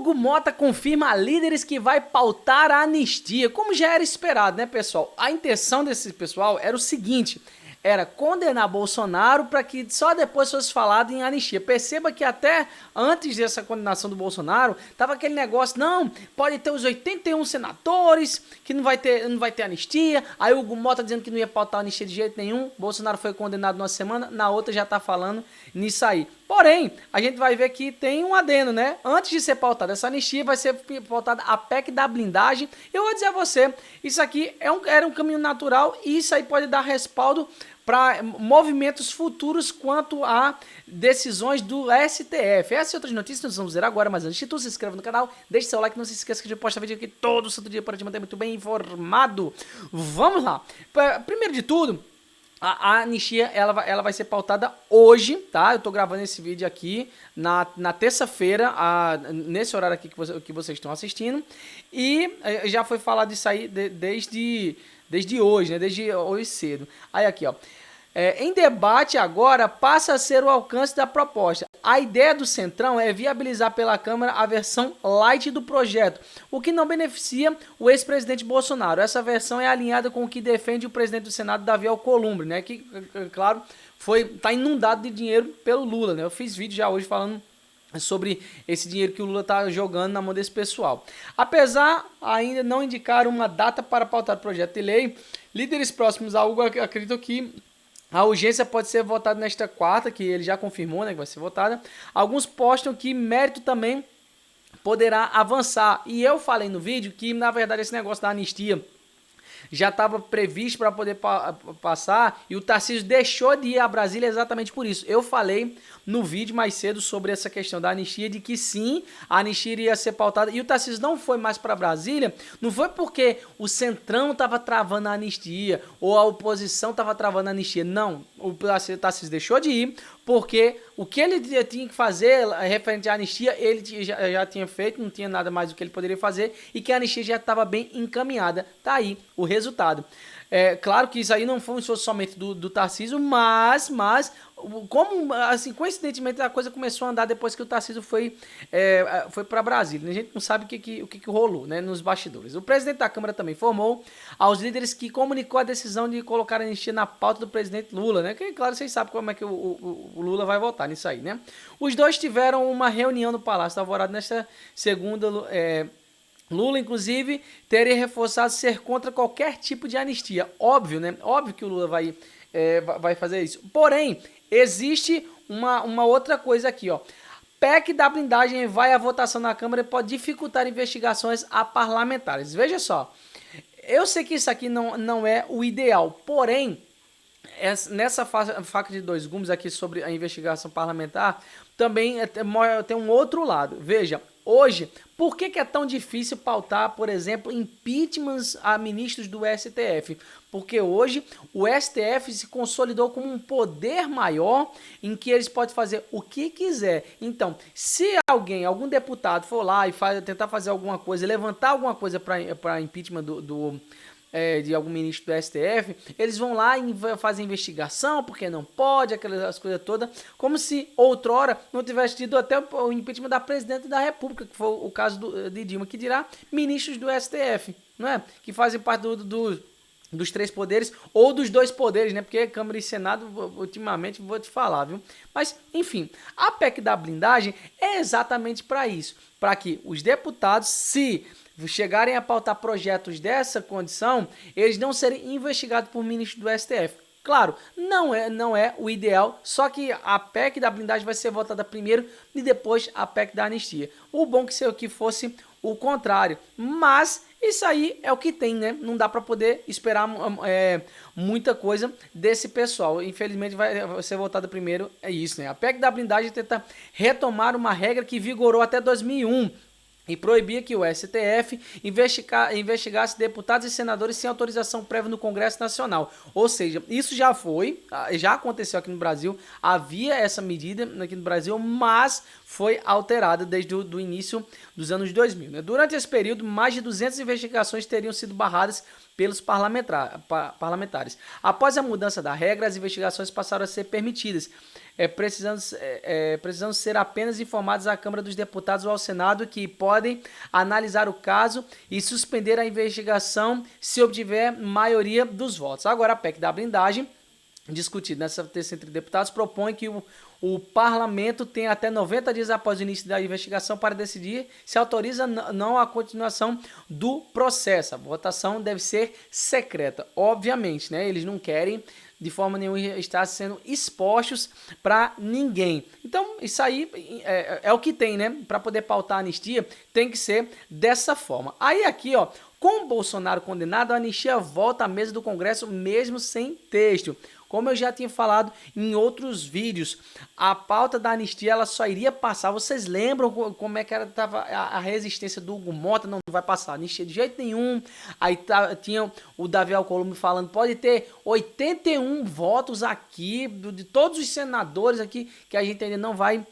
Hugo Mota confirma a líderes que vai pautar a anistia, como já era esperado, né, pessoal? A intenção desse pessoal era o seguinte: era condenar Bolsonaro para que só depois fosse falado em anistia. Perceba que até antes dessa condenação do Bolsonaro, tava aquele negócio, não, pode ter os 81 senadores, que não vai ter anistia. Aí o Hugo Mota dizendo que não ia pautar a anistia de jeito nenhum. Bolsonaro foi condenado numa semana, na outra já tá falando nisso aí. Porém, a gente vai ver que tem um adendo, né? Antes de ser pautada essa anistia, vai ser pautada a PEC da blindagem. Eu vou dizer a você, isso aqui era um caminho natural e isso aí pode dar respaldo para movimentos futuros quanto a decisões do STF. Essas e outras notícias nós vamos ver agora, mas antes de tudo, se inscreva no canal, deixe seu like, não se esqueça que a gente posta vídeo aqui todo santo dia para te manter muito bem informado. Vamos lá. Primeiro de tudo, a anistia ela vai ser pautada hoje, tá? Eu tô gravando esse vídeo aqui na terça-feira, nesse horário aqui que vocês estão assistindo. E já foi falado isso aí desde hoje, né? Desde hoje cedo. Aí aqui, ó. Em debate agora passa a ser o alcance da proposta. A ideia do Centrão é viabilizar pela Câmara a versão light do projeto, o que não beneficia o ex-presidente Bolsonaro. Essa versão é alinhada com o que defende o presidente do Senado, Davi Alcolumbre, né? Que, claro, tá inundado de dinheiro pelo Lula, né? Eu fiz vídeo já hoje falando sobre esse dinheiro que o Lula está jogando na mão desse pessoal. Apesar ainda não indicar uma data para pautar o projeto de lei, líderes próximos a Hugo acreditam que a urgência pode ser votada nesta quarta, que ele já confirmou, né, que vai ser votada. Alguns postam que mérito também poderá avançar. E eu falei no vídeo que, na verdade, esse negócio da anistia já estava previsto para poder passar e o Tarcísio deixou de ir a Brasília exatamente por isso. Eu falei no vídeo mais cedo sobre essa questão da anistia, de que sim, a anistia iria ser pautada e o Tarcísio não foi mais para Brasília, não foi porque o Centrão estava travando a anistia ou a oposição estava travando a anistia, não. O Tarcísio deixou de ir porque o que ele tinha que fazer referente à anistia, ele já tinha feito, não tinha nada mais do que ele poderia fazer e que a anistia já estava bem encaminhada. Tá aí o resultado. Claro que isso aí não foi um esforço somente do Tarcísio, mas como, assim, coincidentemente a coisa começou a andar depois que o Tarcísio foi para Brasília. A gente não sabe o que rolou, né, nos bastidores. O presidente da Câmara também informou aos líderes que comunicou a decisão de colocar a anistia na pauta do presidente Lula, né? Que, claro, vocês sabem como é que o Lula vai votar nisso aí, né? Os dois tiveram uma reunião no Palácio da Alvorada nesta segunda. Lula, inclusive, teria reforçado ser contra qualquer tipo de anistia. Óbvio, né? Óbvio que o Lula vai fazer isso. Porém, existe uma outra coisa aqui, ó. PEC da blindagem vai à votação na Câmara e pode dificultar investigações a parlamentares. Veja só, eu sei que isso aqui não é o ideal, porém, nessa faca de dois gumes aqui sobre a investigação parlamentar, também tem um outro lado. Veja, hoje, por que é tão difícil pautar, por exemplo, impeachments a ministros do STF? Porque hoje o STF se consolidou como um poder maior em que eles podem fazer o que quiser. Então, se algum deputado for lá e tentar fazer alguma coisa, levantar alguma coisa para impeachment de algum ministro do STF, eles vão lá e fazem investigação, porque não pode, aquelas coisas todas, como se outrora não tivesse tido até o impeachment da presidente da República, que foi o caso de Dilma, que dirá ministros do STF, não é? Que fazem parte dos três poderes, ou dos dois poderes, né? Porque Câmara e Senado, ultimamente, vou te falar, viu? Mas, enfim, a PEC da blindagem é exatamente para isso, para que os deputados, se chegarem a pautar projetos dessa condição, eles não serem investigados por ministro do STF. Claro, não é o ideal, só que a PEC da blindagem vai ser votada primeiro e depois a PEC da anistia. O bom que fosse o contrário, mas isso aí é o que tem, né? Não dá para poder esperar muita coisa desse pessoal. Infelizmente vai ser votada primeiro, é isso, né? A PEC da blindagem tenta retomar uma regra que vigorou até 2001, e proibia que o STF investigasse deputados e senadores sem autorização prévia no Congresso Nacional. Ou seja, isso já aconteceu aqui no Brasil, havia essa medida aqui no Brasil, mas foi alterada desde o início dos anos 2000. Né? Durante esse período, mais de 200 investigações teriam sido barradas pelos parlamentares. Após a mudança da regra, as investigações passaram a ser permitidas. precisando ser apenas informados à Câmara dos Deputados ou ao Senado, que podem analisar o caso e suspender a investigação se obtiver maioria dos votos. Agora, a PEC da blindagem, discutido nessa terça entre deputados, propõe que o parlamento tem até 90 dias após o início da investigação para decidir se autoriza não a continuação do processo. A votação deve ser secreta, obviamente, né? Eles não querem de forma nenhuma estar sendo expostos para ninguém. Então, isso aí é o que tem, né? Para poder pautar a anistia, tem que ser dessa forma. Aí aqui, ó, com o Bolsonaro condenado, a anistia volta à mesa do Congresso mesmo sem texto. Como eu já tinha falado em outros vídeos, a pauta da anistia ela só iria passar. Vocês lembram como é que estava a resistência do Hugo Mota? Não vai passar anistia de jeito nenhum. Aí tinha o Davi Alcolumbre falando, pode ter 81 votos aqui, de todos os senadores aqui, que a gente ainda não vai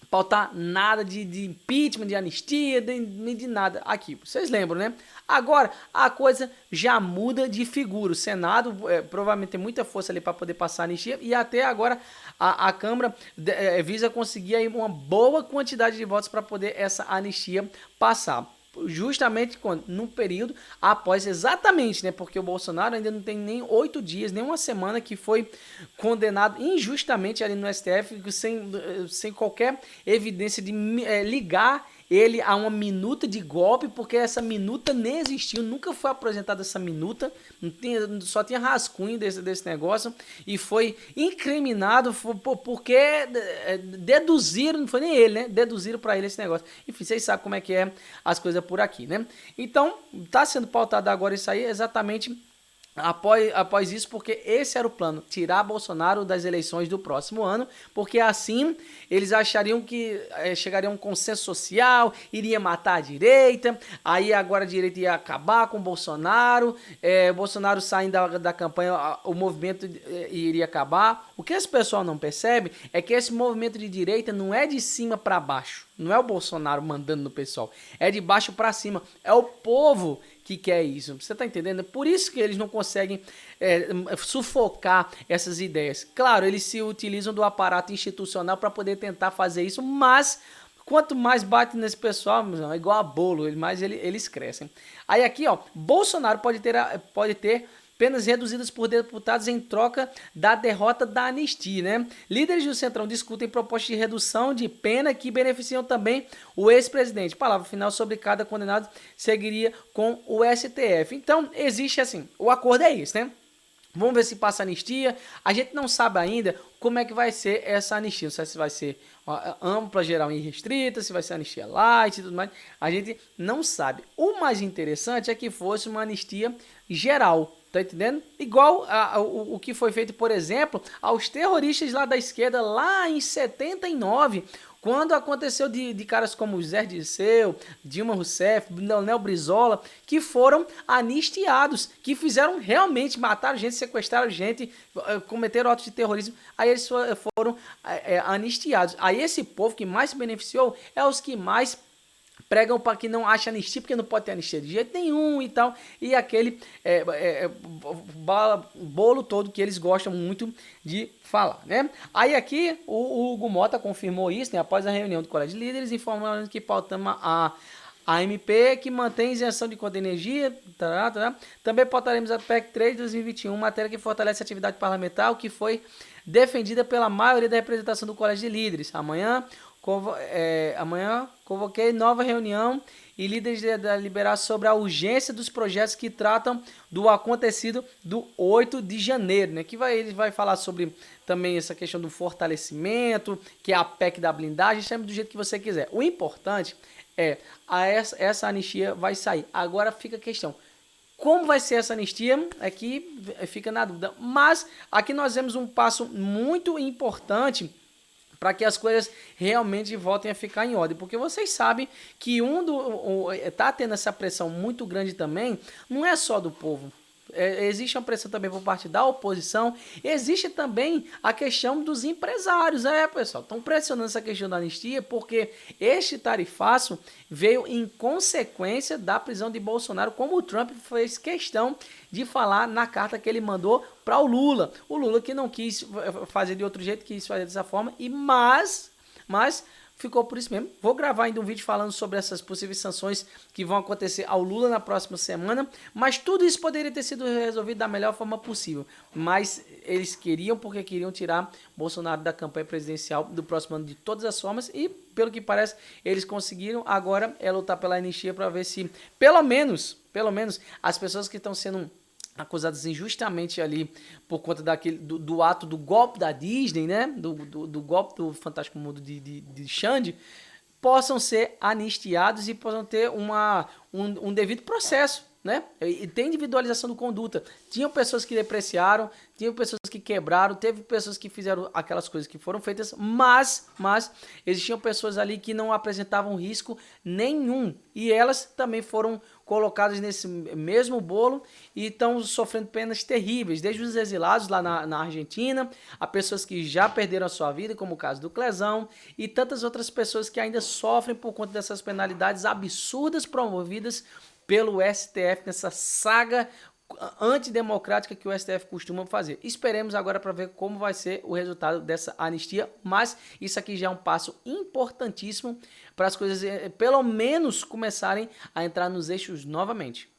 pautar nada de impeachment, de anistia, de nada aqui. Vocês lembram, né? Agora, a coisa já muda de figura. O Senado provavelmente tem muita força ali para poder passar a anistia e até agora a Câmara visa conseguir aí uma boa quantidade de votos para poder essa anistia passar. Justamente no período após exatamente, né? Porque o Bolsonaro ainda não tem nem 8 dias, nem uma semana que foi condenado injustamente ali no STF, sem qualquer evidência de ligar ele a uma minuta de golpe, porque essa minuta nem existiu, nunca foi apresentada essa minuta, só tinha rascunho desse negócio, e foi incriminado porque deduziram, não foi nem ele, né? Deduziram para ele esse negócio. Enfim, vocês sabem como é que é as coisas por aqui, né? Então, tá sendo pautado agora isso aí exatamente após isso, porque esse era o plano, tirar Bolsonaro das eleições do próximo ano, porque assim eles achariam que chegaria a um consenso social, iria matar a direita, aí agora a direita ia acabar com Bolsonaro, Bolsonaro saindo da campanha, o movimento iria acabar. O que esse pessoal não percebe é que esse movimento de direita não é de cima para baixo, não é o Bolsonaro mandando no pessoal, é de baixo para cima, é o povo que quer isso. Você está entendendo? Por isso que eles não conseguem sufocar essas ideias. Claro, eles se utilizam do aparato institucional para poder tentar fazer isso, mas quanto mais bate nesse pessoal, é igual a bolo, mais eles crescem. Aí aqui, ó, Bolsonaro pode ter penas reduzidas por deputados em troca da derrota da anistia, né? Líderes do Centrão discutem propostas de redução de pena que beneficiam também o ex-presidente. Palavra final sobre cada condenado seguiria com o STF. Então, existe assim, o acordo é esse, né? Vamos ver se passa anistia. A gente não sabe ainda como é que vai ser essa anistia. Não sei se vai ser ampla, geral e restrita, se vai ser anistia light e tudo mais. A gente não sabe. O mais interessante é que fosse uma anistia geral. Tá entendendo? Igual o que foi feito, por exemplo, aos terroristas lá da esquerda, lá em 79, quando aconteceu de caras como Zé Dirceu, Dilma Rousseff, Leonel Brizola, que foram anistiados, que fizeram realmente, mataram gente, sequestraram gente, cometeram atos de terrorismo, aí eles foram anistiados. Aí esse povo que mais se beneficiou é os que mais pregam para que não ache anistia, porque não pode ter anistia de jeito nenhum e tal, e aquele bolo todo que eles gostam muito de falar, né? Aí aqui o Hugo Mota confirmou isso, né, após a reunião do Colégio de Líderes, informando que pautamos a MP que mantém isenção de conta de energia, Também pautaremos a PEC 3 de 2021, matéria que fortalece a atividade parlamentar, o que foi defendida pela maioria da representação do Colégio de Líderes. Amanhã convoquei nova reunião e líderes deliberar sobre a urgência dos projetos que tratam do acontecido do 8 de janeiro, né? Ele vai falar sobre também essa questão do fortalecimento, que é a PEC da blindagem, chame do jeito que você quiser. O importante é essa anistia vai sair. Agora fica a questão. Como vai ser essa anistia? Aqui fica na dúvida. Mas aqui nós vemos um passo muito importante para que as coisas realmente voltem a ficar em ordem. Porque vocês sabem que tá tendo essa pressão muito grande também, não é só do povo. Existe uma pressão também por parte da oposição. Existe também a questão dos empresários. Pessoal, estão pressionando essa questão da anistia porque este tarifaço veio em consequência da prisão de Bolsonaro, como o Trump fez questão de falar na carta que ele mandou para o Lula. O Lula que não quis fazer de outro jeito, quis fazer dessa forma, mas ficou por isso mesmo. Vou gravar ainda um vídeo falando sobre essas possíveis sanções que vão acontecer ao Lula na próxima semana, mas tudo isso poderia ter sido resolvido da melhor forma possível. Mas eles porque queriam tirar Bolsonaro da campanha presidencial do próximo ano de todas as formas e, pelo que parece, eles conseguiram. Agora é lutar pela anistia para ver se, pelo menos, as pessoas que estão sendo acusados injustamente ali por conta do ato do golpe da Disney, né? Do golpe do Fantástico Mundo de Xande, possam ser anistiados e possam ter um devido processo, né? E tem individualização do conduta. Tinham pessoas que depreciaram, tinham pessoas que quebraram, teve pessoas que fizeram aquelas coisas que foram feitas, mas existiam pessoas ali que não apresentavam risco nenhum. E elas também foram colocadas nesse mesmo bolo e estão sofrendo penas terríveis, desde os exilados lá na Argentina, a pessoas que já perderam a sua vida, como o caso do Clezão, e tantas outras pessoas que ainda sofrem por conta dessas penalidades absurdas promovidas pelo STF, nessa saga antidemocrática que o STF costuma fazer. Esperemos agora para ver como vai ser o resultado dessa anistia, mas isso aqui já é um passo importantíssimo para as coisas, pelo menos, começarem a entrar nos eixos novamente.